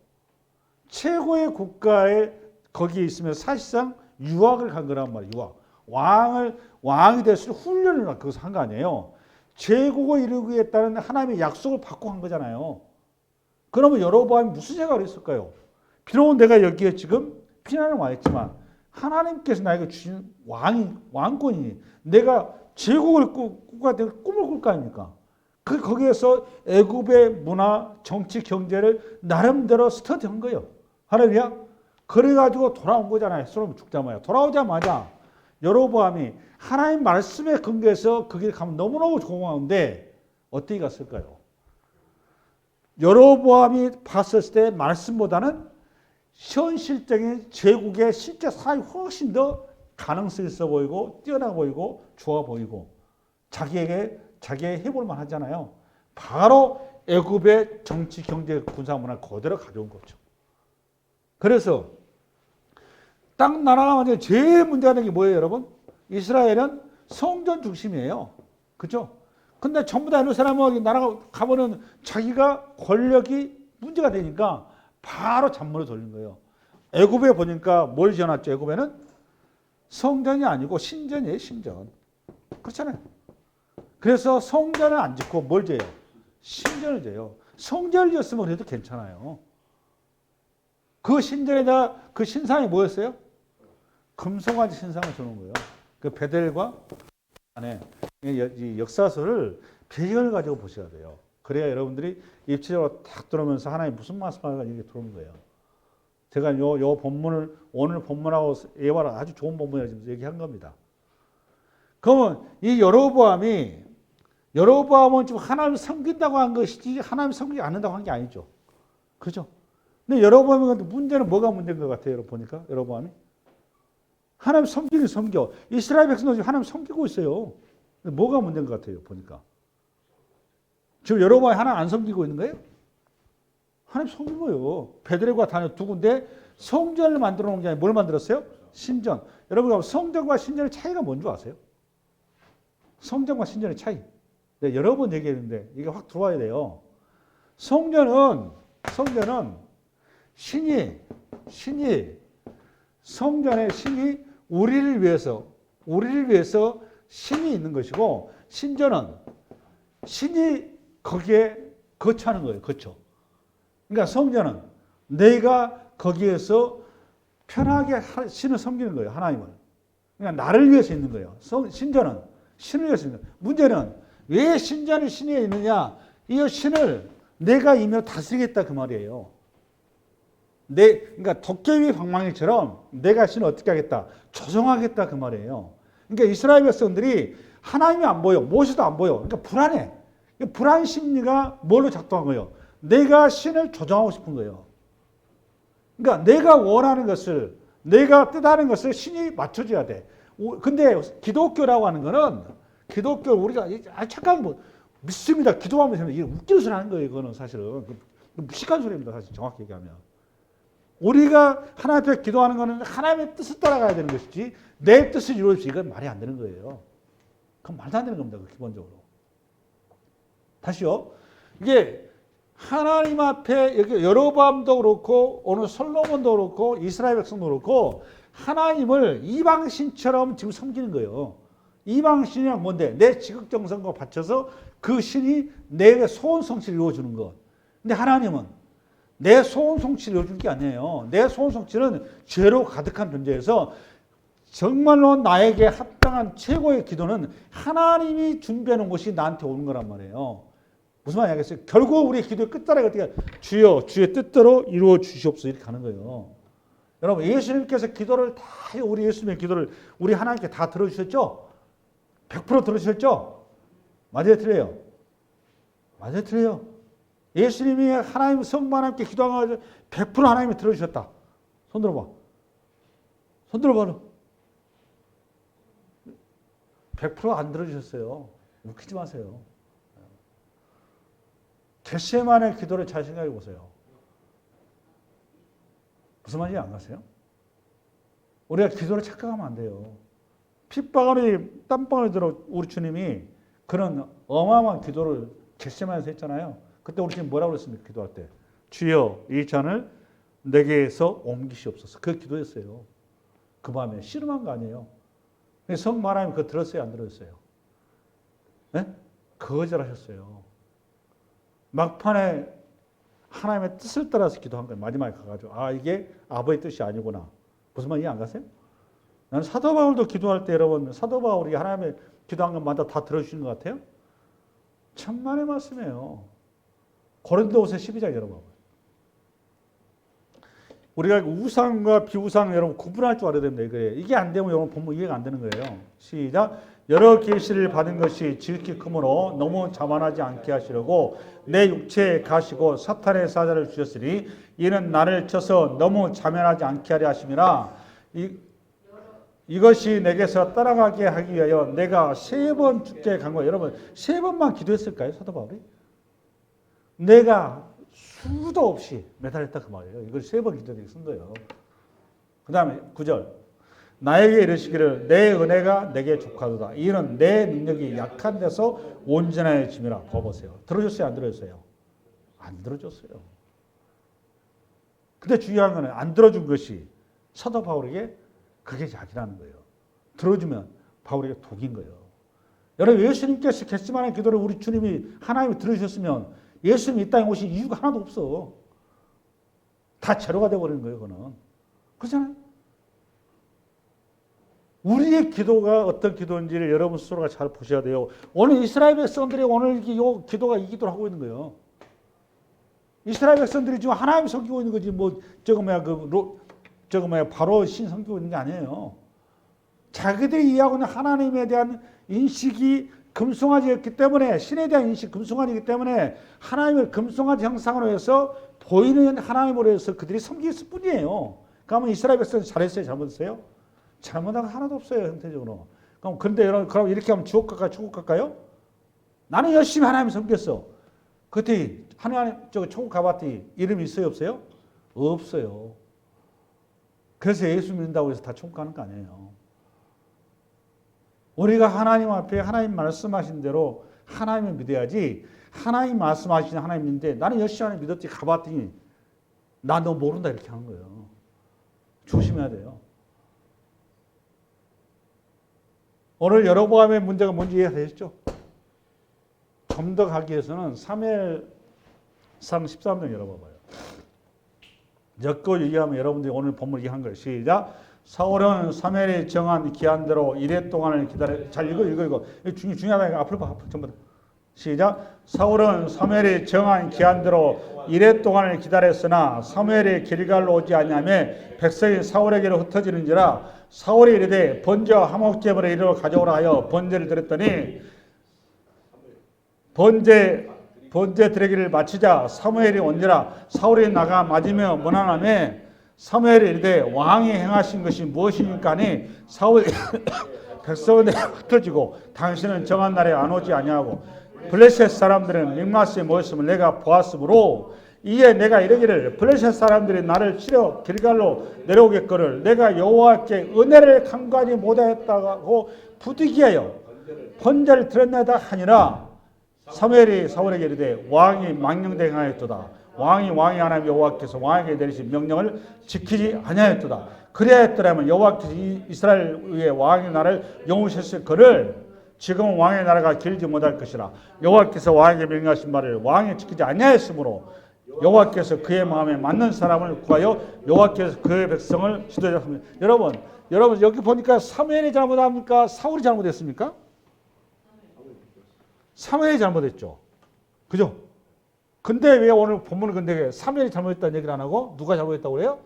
최고의 국가에 거기에 있으면 사실상 유학을 간 거란 말이에요. 유학. 왕이 될 수 있는 훈련을 거기서 한 거 아니에요. 제국을 이루기 위해서는 하나님의 약속을 받고 한 거잖아요. 그러면 여로보암이 무슨 생각을 했을까요? 비록 내가 여기에 지금 피난을 와 있지만 하나님께서 나에게 주신 왕권이니 내가 제국을 꿈을 꿀 거 아닙니까? 거기에서 애굽의 문화, 정치, 경제를 나름대로 스터디한 거예요. 할렐루야. 그래가지고 돌아온 거잖아요. 솔로몬 죽자마자. 돌아오자마자 여로보암이 하나님 말씀에 근거해서 거기 가면 너무너무 고마운데 어떻게 갔을까요? 여로보암이 봤을 때 말씀보다는 현실적인 제국의 실제 사회 훨씬 더 가능성이 있어 보이고 뛰어나 보이고 좋아 보이고 자기의 해볼만 하잖아요. 바로 애굽의 정치, 경제, 군사 문화를 그대로 가져온 거죠. 그래서 딱 나라가 완전히 제일 문제가 되는 게 뭐예요, 여러분? 이스라엘은 성전 중심이에요. 그죠? 근데 전부 다 예루살렘 나라가 가보면 자기가 권력이 문제가 되니까 바로 잔머리 돌린 거예요. 애굽에 보니까 뭘 지어놨죠? 애굽에는 성전이 아니고 신전이에요. 신전. 그렇잖아요. 그래서 성전을 안 짓고 뭘 지어요? 신전을 지어요. 성전을 지었으면 그래도 괜찮아요. 그 신전에다 그 신상이 뭐였어요? 금송아지 신상을 주는 거예요. 그 베델과 안에 역사서를 배경을 가지고 보셔야 돼요. 그래야 여러분들이 입체적으로 딱 들어오면서 하나님 무슨 말씀하는가 이게 들어오는 거예요. 제가 요 본문을 오늘 본문하고 예화를 아주 좋은 본문이라고 지금 얘기한 겁니다. 그러면 이 여로보암은 지금 하나님을 섬긴다고 한 것이지 하나님을 섬기지 않는다고 한 게 아니죠. 그죠? 근데 여로보암의 문제는 뭐가 문제인 것 같아요? 여러분 보니까 여로보암이 하나님 섬기긴 섬겨. 이스라엘 백성도 하나님 섬기고 있어요. 근데 뭐가 문제인 것 같아요? 보니까 지금 여로보암이 하나님 안 섬기고 있는 거예요? 하나님 섬긴 거예요. 베들레과 다녀 두 군데 성전을 만들어 놓은 게 아니라 뭘 만들었어요? 신전. 여러분 성전과 신전의 차이가 뭔지 아세요? 성전과 신전의 차이. 네, 여러 번 얘기했는데 이게 확 들어와야 돼요. 성전은 성전의 신이 우리를 위해서 신이 있는 것이고 신전은 신이 거기에 거처하는 거예요. 거처. 그러니까 성전은 내가 거기에서 편하게 신을 섬기는 거예요. 하나님을. 그러니까 나를 위해서 있는 거예요. 신전은 신을 위해서 있는 거예요. 문제는 왜 신전이 신에 있느냐? 이 신을 내가 임여 다스리겠다 그 말이에요. 그러니까 도깨비 방망이처럼 내가 신을 어떻게 하겠다? 조정하겠다 그 말이에요. 그러니까 이스라엘 백성들이 하나님이 안 보여. 모세도 안 보여. 그러니까 불안해. 불안 심리가 뭘로 작동한 거예요? 내가 신을 조정하고 싶은 거예요. 그러니까 내가 원하는 것을, 내가 뜻하는 것을 신이 맞춰줘야 돼. 근데 기독교라고 하는 거는, 기독교 우리가 착각 믿습니다. 기도하면서 이게 웃기는 소리 하는 거예요. 이거는 사실은. 무식한 소리입니다. 사실 정확히 얘기하면. 우리가 하나님 앞에 기도하는 거는 하나님의 뜻을 따라가야 되는 것이지 내 뜻을 이루어주지 이건 말이 안 되는 거예요. 그건 말도 안 되는 겁니다. 기본적으로. 다시요. 이게 하나님 앞에 여로보암도 그렇고 오늘 솔로몬도 그렇고 이스라엘 백성도 그렇고 하나님을 이방신처럼 지금 섬기는 거예요. 이방신이란 뭔데? 내 지극정성과 바쳐서 그 신이 내 소원 성취를 이루어주는 것. 근데 하나님은 내 소원 성취를 이루어주는 게 아니에요. 내 소원 성취는 죄로 가득한 존재에서 정말로 나에게 합당한 최고의 기도는 하나님이 준비해 놓은 것이 나한테 오는 거란 말이에요. 무슨 말인지 알겠어요? 결국 우리의 기도의 끝자락이 어떻게 주여 주의 뜻대로 이루어 주시옵소서 이렇게 가는 거예요. 여러분 예수님께서 기도를 다 우리 예수님의 기도를 우리 하나님께 다 들어주셨죠? 100% 들어주셨죠? 맞아요 틀려요? 맞아요 틀려요? 예수님이 하나님 성부 하나님께 기도하면 100% 하나님이 들어주셨다. 손 들어봐. 손 들어봐. 100%안 들어주셨어요. 웃기지 마세요. 겟세마네 기도를 잘 생각해 보세요. 무슨 말인지 안 가세요? 우리가 기도를 착각하면 안 돼요. 핏방울이 땀방울이 들어 우리 주님이 그런 어마어마한 기도를 겟세마네에서 했잖아요. 그때 우리 주님 뭐라고 그랬습니까? 기도할 때. 주여 이 잔을 내게서 옮기시옵소서. 그 기도했어요. 그 밤에 씨름한 거 아니에요. 성령 하나님 그거 들었어요? 안 들었어요? 네? 거절하셨어요. 막판에 하나님의 뜻을 따라서 기도한 거예요. 마지막에 가가지고 아 이게 아버지의 뜻이 아니구나. 무슨 말인지 안 가세요? 나는 사도 바울도 기도할 때 여러분 사도 바울이 하나님의 기도한 것마다 다 들어주시는 것 같아요? 천만의 말씀이에요. 고린도후서 12장 여러분. 우리가 우상과 비우상 여러분 구분할 줄 알아야 됩니다. 이게 안 되면 여러분 본문 이해가 안 되는 거예요. 시작. 여러 계시를 받은 것이 지극히 크므로 너무 자만하지 않게 하시려고 내 육체에 가시고 사탄의 사자를 주셨으니 이는 나를 쳐서 너무 자만하지 않게 하려 하심이라. 이것이 내게서 따라가게 하기 위하여 내가 3번 주께 간 거예요. 여러분 3번만 기도했을까요? 사도 바울이? 내가 수도 없이 매달렸다 그 말이에요. 이걸 3번 기도에 쓴 거예요. 그 다음에 9절. 나에게 이르시기를 내 은혜가 내게 족하도다. 이는 내 능력이 약한 데서 온전해짐이라. 봐보세요. 들어줬어요? 안 들어줬어요? 안 들어줬어요. 근데 중요한 거는 안 들어준 것이 사도 바울에게 그게 약이라는 거예요. 들어주면 바울에게 독인 거예요. 여러분 예수님께서 겟세마네 기도를 우리 주님이 하나님이 들어주셨으면 예수님이 이 땅에 오신 이유가 하나도 없어. 다 제로가 되어버리는 거예요. 그거는. 그렇잖아요. 우리의 기도가 어떤 기도인지를 여러분 스스로가 잘 보셔야 돼요. 오늘 이스라엘 백성들이 오늘 이 기도가 이 기도를 하고 있는 거예요. 이스라엘 백성들이 지금 하나님 섬기고 있는 거지 뭐 저거 뭐야 바로 신 섬기고 있는 게 아니에요. 자기들이 이해하고 있는 하나님에 대한 인식이 금송아지였기 때문에 신에 대한 인식 금송아지이기 때문에 하나님을 금송아지 형상으로 해서 보이는 하나님으로 해서 그들이 섬겼을 뿐이에요. 그러면 이스라엘 백성이 잘했어요? 잘못했어요? 잘못한 거 하나도 없어요. 형태적으로. 그럼 근데 여러분 그럼 이렇게 하면 지옥 갈까요? 천국 갈까요? 나는 열심히 하나님 섬겼어. 그때 하나님 천국 가봤더니 이름이 있어요? 없어요? 없어요. 그래서 예수 믿는다고 해서 다 천국 가는 거 아니에요. 우리가 하나님 앞에 하나님 말씀하신 대로 하나님을 믿어야지. 하나님 말씀하시는 하나님인데 나는 열심히 하나님 믿었지 가봤더니 나 너 모른다 이렇게 하는 거예요. 조심해야 돼요. 오늘 여로보암의 문제가 뭔지 이해하셨죠? 좀 더 가기 위해서는 사무엘상 13장 열어봐봐요. 엮고 얘기하면 여러분들이 오늘 본문 이해한 거예요. 시작. 사울은 사무엘이 정한 기한대로 이래 동안을 기다려. 잘 읽어. 중요하다. 앞으로 봐. 앞으로 전부 다. 시작. 사울은 사무엘이 정한 기한대로 이래 동안을 기다렸으나 사무엘이 길갈로 오지 아니하며 백성이 사울에게로 흩어지는지라. 사울이 이르되 번제 화목제물을 이리로 가져오라 하여 번제를 드렸더니 번제 드리기를 마치자 사무엘이 온지라. 사울이 나가 맞으며 문안하며 사무엘이 이르되 왕이 행하신 것이 무엇입니까 하니 사울이 백성은 흩어지고 당신은 정한 날에 안 오지 아니하고 블레셋 사람들은 믹마스에 모였음을 내가 보았으므로 이에 내가 이르기를 블레셋 사람들이 나를 치려 길갈로 내려오겠거늘 내가 여호와께 은혜를 간과하지 못하였다고 부득이하여 번제를 드렸나이다 하니라. 사무엘이 사울에게 이르되 왕이 망령되게 행하였도다. 왕이 하나님 여호와께서 왕에게 내리신 명령을 지키지 아니하였도다. 그리하였더라면 여호와께서 이스라엘 위에 왕의 나라를 영우셨을 거를 지금은 왕의 나라가 길지 못할 것이라. 여호와께서 왕에게 명령하신 말을 왕이 지키지 아니하였으므로 여호와께서 그의 마음에 맞는 사람을 구하여 여호와께서 그의 백성을 지도하셨습니다. 여러분 여기 보니까 사무엘이 잘못합니까? 사울이 잘못했습니까? 사무엘이 잘못했죠. 그죠? 근데 왜 오늘 본문은 근데 사무엘이 잘못했다는 얘기를 안 하고 누가 잘못했다고 그래요?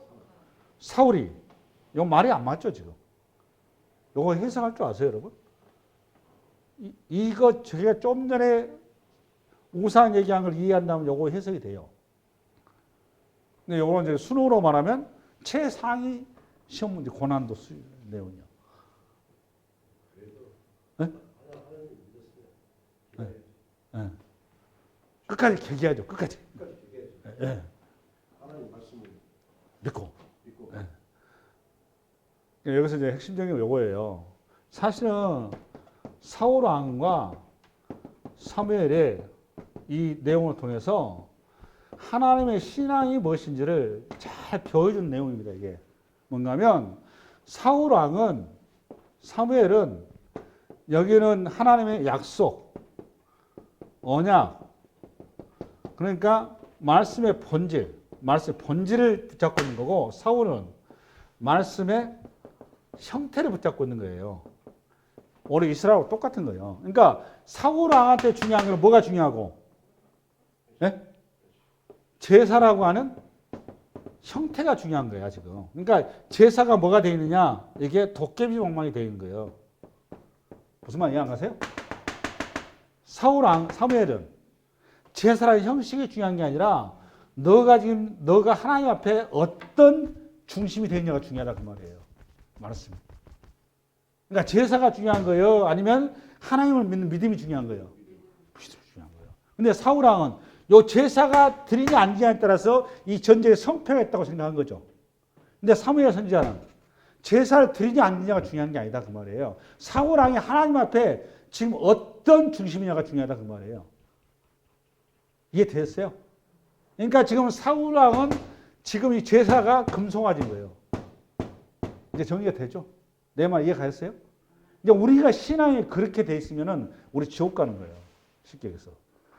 사울이. 이거 말이 안 맞죠 지금? 이거 해석할 줄 아세요 여러분? 이거 제가 좀 전에 우상 얘기한 걸 이해한다면 이거 해석이 돼요. 근데 이거는 이제 순으로 말하면 최상위 시험 문제 고난도 내용이요. 네? 네. 네. 끝까지 계기하죠. 끝까지. 네. 하나님 말씀을 믿고 여기서 이제 핵심적인 게 요거예요. 사실은 사울 왕과 사무엘의 이 내용을 통해서 하나님의 신앙이 무엇인지를 잘 보여주는 내용입니다. 이게 뭔가 하면 사울 왕은, 사무엘은 여기는 하나님의 약속, 언약, 그러니까 말씀의 본질, 말씀의 본질을 붙잡고 있는 거고, 사울은 말씀의 형태를 붙잡고 있는 거예요. 우리 이스라엘하고 똑같은 거예요. 그러니까 사울 왕한테 중요한 건 뭐가 중요하고, 네? 제사라고 하는 형태가 중요한 거야 지금. 그러니까 제사가 뭐가 되어 있느냐, 이게 도깨비 엉망이 되어 있는 거예요. 무슨 말 이해 안 가세요? 사울 왕, 사무엘은 제사라는 형식이 중요한 게 아니라 너가 하나님 앞에 어떤 중심이 되느냐가 중요하다 그 말이에요. 말했습니다. 그러니까 제사가 중요한 거예요? 아니면 하나님을 믿는 믿음이 중요한 거예요? 믿음이 중요한 거예요. 근데 사울 왕은 요 제사가 드리냐 안 드리냐에 따라서 이 전쟁에 성패가 있다고 생각한 거죠. 근데 사무엘 선지자는 제사를 드리냐 안 드리냐가 중요한 게 아니다 그 말이에요. 사울 왕이 하나님 앞에 지금 어떤 중심이냐가 중요하다 그 말이에요. 이해되셨어요? 그러니까 지금 사울 왕은 지금 이 제사가 금송아지인 거예요. 이제 정리가 되죠? 내 말 이해가셨어요? 이제 우리가 신앙이 그렇게 돼 있으면은 우리 지옥 가는 거예요. 쉽게 얘기해서.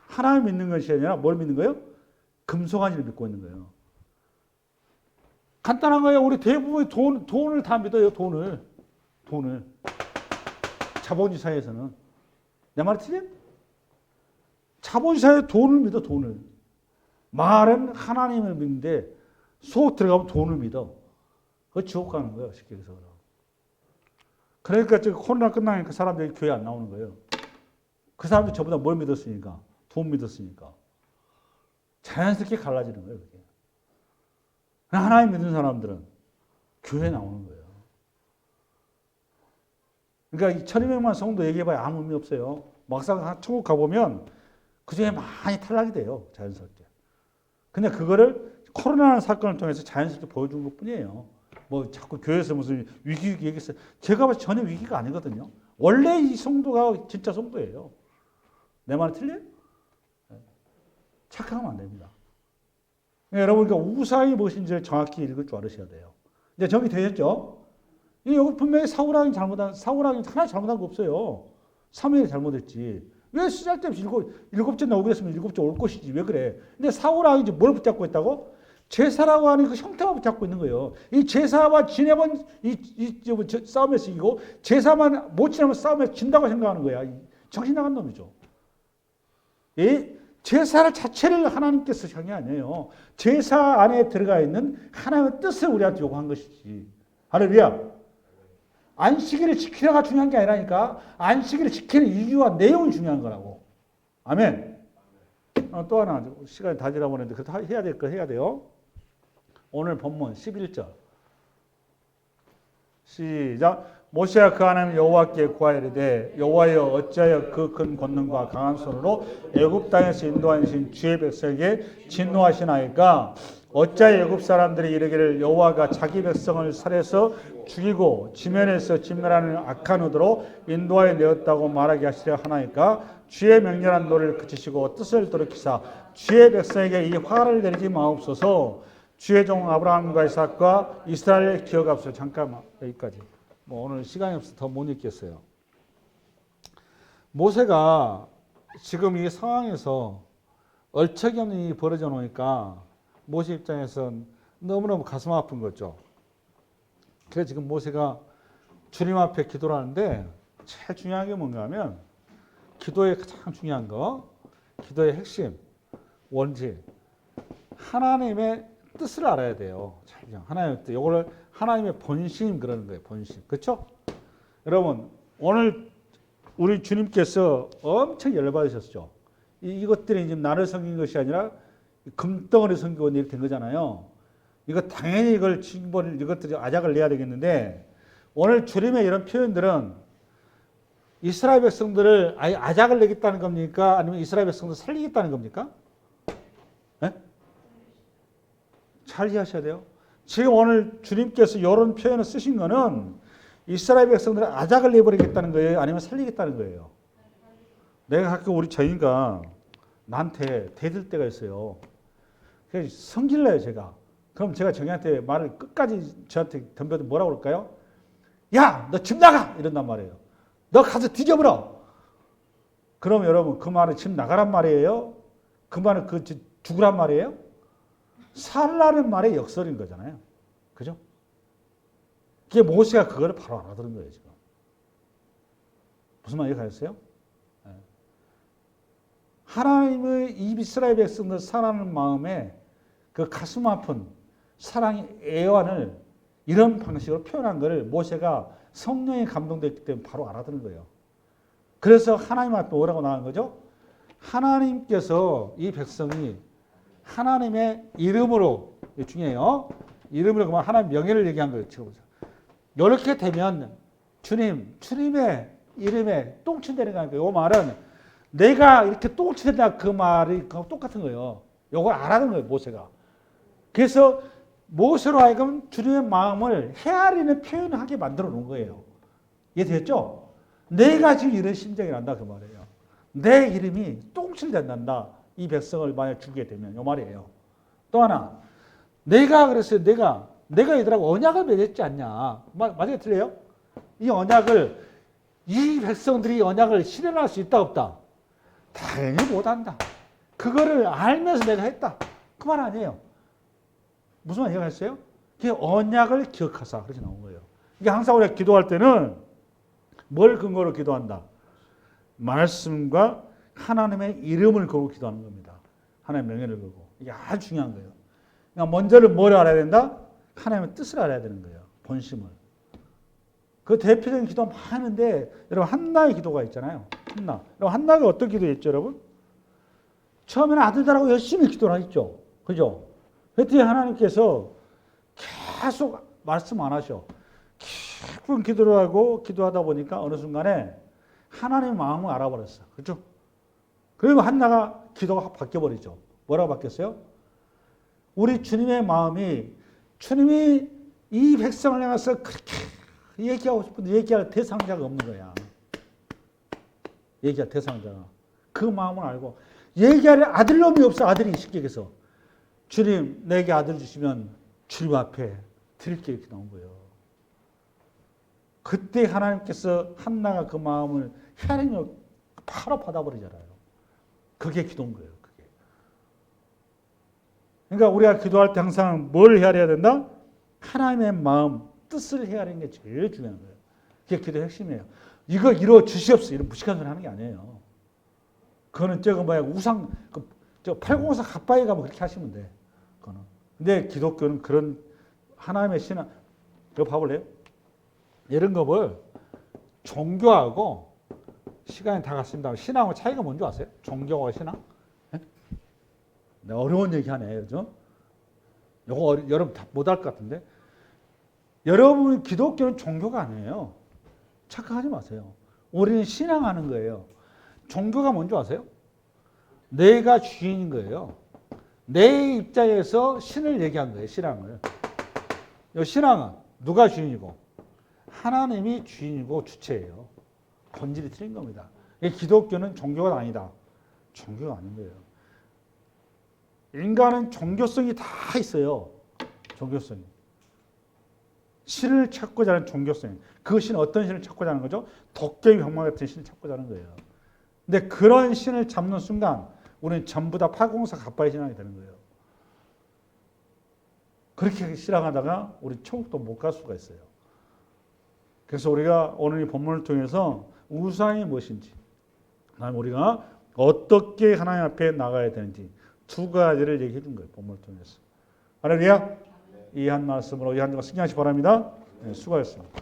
하나님 믿는 것이 아니라 뭘 믿는 거예요? 금송아지를 믿고 있는 거예요. 간단한 거예요. 우리 대부분이 돈을 다 믿어요. 돈을. 자본주의 사회에서는. 내 말이 틀려? 자본주의 사회에 돈을 믿어, 돈을. 말은 하나님을 믿는데 속 들어가면 돈을 믿어. 그 지옥 가는 거예요. 쉽게 얘기해서. 그러니까 지금 코로나 끝나니까 사람들이 교회 안 나오는 거예요. 그 사람들이 저보다 뭘 믿었으니까? 돈 믿었으니까. 자연스럽게 갈라지는 거예요. 그게. 하나님 믿는 사람들은 교회에 나오는 거예요. 그러니까 1200만 성도 얘기해봐야 아무 의미 없어요. 막상 천국 가보면 그중에 많이 탈락이 돼요. 자연스럽게. 근데 그거를 코로나라는 사건을 통해서 자연스럽게 보여준 것 뿐이에요. 뭐 자꾸 교회에서 무슨 위기 얘기했어요. 제가 봐서 전혀 위기가 아니거든요. 원래 이 성도가 진짜 성도예요. 내 말이 틀려요? 착각하면 안 됩니다. 여러분, 그러니까 우상이 무엇인지를 정확히 읽을 줄 알으셔야 돼요. 이제 정리되셨죠? 여기 분명히 사울왕이 하나 잘못한 거 없어요. 사무엘이 잘못했지. 왜 시작 때부터 일곱째 나오게 됐으면 일곱째 올 것이지. 왜 그래? 근데 사울왕이 이제 뭘 붙잡고 있다고? 제사라고 하는 그 형태만 붙잡고 있는 거예요. 이 제사와 지내면 싸움에서 이기고 제사만 못 지내면 싸움에서 진다고 생각하는 거야. 정신 나간 놈이죠. 이 제사를 자체를 하나님께서 향이 아니에요. 제사 안에 들어가 있는 하나님의 뜻을 우리한테 요구한 것이지. 할렐루야. 안식일을 지키려가 중요한 게 아니라니까. 안식일을 지키는 이유와 내용이 중요한 거라고. 아멘. 또 하나 시간이 다 지나버렸는데 그거 해야 될 거 해야 돼요. 오늘 본문 11절 시작. 모세가 그 하나님 여호와께 구하이르되 여호와여 어찌하여 그 큰 권능과 강한 손으로 애굽 땅에서 인도하신 주의 백성에게 진노하시나이까. 어찌하여 애굽 사람들이 이르기를 여호와가 자기 백성을 살해서 죽이고 지면에서 진멸하는 악한 의도로 인도하여 내었다고 말하게 하시려 하나이까. 주의 명렬한 노를 그치시고 뜻을 돌이키사 주의 백성에게 이 화를 내리지 마옵소서. 주의 종 아브라함과 이삭과 이스라엘을 기억하옵소서. 잠깐만 여기까지. 오늘 시간이 없어서 더 못 읽겠어요. 모세가 지금 이 상황에서 얼척이 없는 일이 벌어져 놓으니까 모세 입장에서는 너무너무 가슴 아픈 거죠. 그래서 지금 모세가 주님 앞에 기도를 하는데 제일 중요한 게 뭔가 하면 기도의 가장 중요한 거, 기도의 핵심, 원칙, 하나님의 뜻을 알아야 돼요. 하나님의 뜻. 이거를 하나님의 본심 그러는 거예요. 본심. 그렇죠? 여러분, 오늘 우리 주님께서 엄청 열받으셨죠. 이것들이 지금 나를 섬긴 것이 아니라 금덩어리 섬기고 이렇게 된 거잖아요. 이거 당연히 이것들이 아작을 내야 되겠는데 오늘 주님의 이런 표현들은 이스라엘 백성들을 아예 아작을 내겠다는 겁니까? 아니면 이스라엘 백성들 살리겠다는 겁니까? 네? 잘 이해하셔야 돼요. 지금 오늘 주님께서 이런 표현을 쓰신 거는 이스라엘 백성들은 아작을 내버리겠다는 거예요? 아니면 살리겠다는 거예요? 내가 가끔 우리 저희가 나한테 대들 때가 있어요. 그래서 성질 내요, 제가. 그럼 제가 정희한테 말을 끝까지 저한테 덤벼도 뭐라고 그럴까요? 야, 너 집 나가! 이런단 말이에요. 너 가서 뒤져버려! 그럼 여러분, 그 말은 집 나가란 말이에요? 그 말은 죽으란 말이에요? 살라는 말의 역설인 거잖아요. 그죠? 그게 모세가 그거를 바로 알아들은 거예요, 지금. 무슨 말인지 가셨어요? 하나님의 이 이스라엘 백성들 사랑하는 마음에 그 가슴 아픈 사랑의 애환을 이런 방식으로 표현한 것을 모세가 성령에 감동됐기 때문에 바로 알아듣는 거예요. 그래서 하나님 앞에 뭐라고 나간 거죠? 하나님께서 이 백성이 하나님의 이름으로, 중요해요. 이름으로 그만 하나님 명예를 얘기한 거예요. 이렇게 되면 주님의 이름에 똥친다는 거예요. 이 말은 내가 이렇게 똥친다 그 말이 똑같은 거예요. 이걸 알아는 거예요, 모세가. 그래서 모세로 하여금 주님의 마음을 헤아리는 표현을 하게 만들어 놓은 거예요. 이해됐죠? 내가 지금 이런 심정이 난다 그 말이에요. 내 이름이 똥칠 된단다. 이 백성을 만약 죽게 되면 이 말이에요. 또 하나, 내가 그랬어요. 내가 얘들하고 언약을 맺었지 않냐. 맞아요? 틀려요? 이 언약을, 이 백성들이 언약을 실현할 수 있다 없다? 당연히 못한다. 그거를 알면서 내가 했다. 그 말 아니에요. 무슨 말 이해하셨어요? 그게 언약을 기억하사. 그렇게 나온 거예요. 이게 항상 우리가 기도할 때는 뭘 근거로 기도한다? 말씀과 하나님의 이름을 걸고 기도하는 겁니다. 하나님의 명예를 걸고. 이게 아주 중요한 거예요. 그러니까 먼저를 뭘 알아야 된다? 하나님의 뜻을 알아야 되는 거예요. 본심을. 그 대표적인 기도 많은데 여러분 한나의 기도가 있잖아요. 한나가 어떤 기도했죠, 여러분? 처음에는 아들들하고 열심히 기도를 하셨죠. 그죠? 그랬더니 하나님께서 계속 말씀 안 하셔. 깊은 기도를 하고 기도하다 보니까 어느 순간에 하나님의 마음을 알아버렸어. 그렇죠? 그리고 한나가 기도가 바뀌어버리죠. 뭐라고 바뀌었어요? 우리 주님의 마음이 주님이 이 백성을 향해서 그렇게 얘기하고 싶은데 얘기할 대상자가 없는 거야. 얘기할 대상자가. 그 마음을 알고 얘기할 아들놈이 없어. 아들이 쉽게 얘기해서 주님 내게 아들 주시면 주님 앞에 드릴게 이렇게 나온 거예요. 그때 하나님께서 한나가 그 마음을 헤아리며 바로 받아버리잖아요. 그게 기도인 거예요. 그게. 그러니까 우리가 기도할 때 항상 뭘 헤아려야 된다? 하나님의 마음, 뜻을 헤아리는 게 제일 중요한 거예요. 그게 기도의 핵심이에요. 이거 이루어 주시옵소서 이런 무식한 소리 하는 게 아니에요. 그거는 저거 뭐야 우상, 저 804 갓바위 가면 그렇게 하시면 돼. 그거는. 근데 기독교는 그런 하나님의 신앙, 이거 봐볼래요? 이런 거를 종교하고 시간이 다 갔습니다. 신앙하고 차이가 뭔지 아세요? 종교와 신앙? 네? 어려운 얘기 하네. 그죠? 이거 여러분 다 못 알 것 같은데. 여러분 기독교는 종교가 아니에요. 착각하지 마세요. 우리는 신앙하는 거예요. 종교가 뭔지 아세요? 내가 주인인 거예요. 내 입장에서 신을 얘기한 거예요. 신앙을. 이 신앙은 누가 주인이고? 하나님이 주인이고 주체예요. 본질이 틀린 겁니다. 기독교는 종교가 아니다. 종교가 아닌 거예요. 인간은 종교성이 다 있어요. 종교성이. 신을 찾고자 하는 종교성이. 그 신은 어떤 신을 찾고자 하는 거죠? 도깨비 병마 같은 신을 찾고자 하는 거예요. 근데 그런 신을 잡는 순간 우리는 전부 다 804 갓바위 신앙이 되는 거예요. 그렇게 신앙하다가 우리 천국도 못 갈 수가 있어요. 그래서 우리가 오늘 이 본문을 통해서 우상이 무엇인지, 그다음에 우리가 어떻게 하나님 앞에 나가야 되는지 두 가지를 얘기해 준 거예요. 본문을 통해서. 할렐루야. 이 한 말씀으로 이 한 주간 승리하시기 바랍니다. 네, 수고하셨습니다.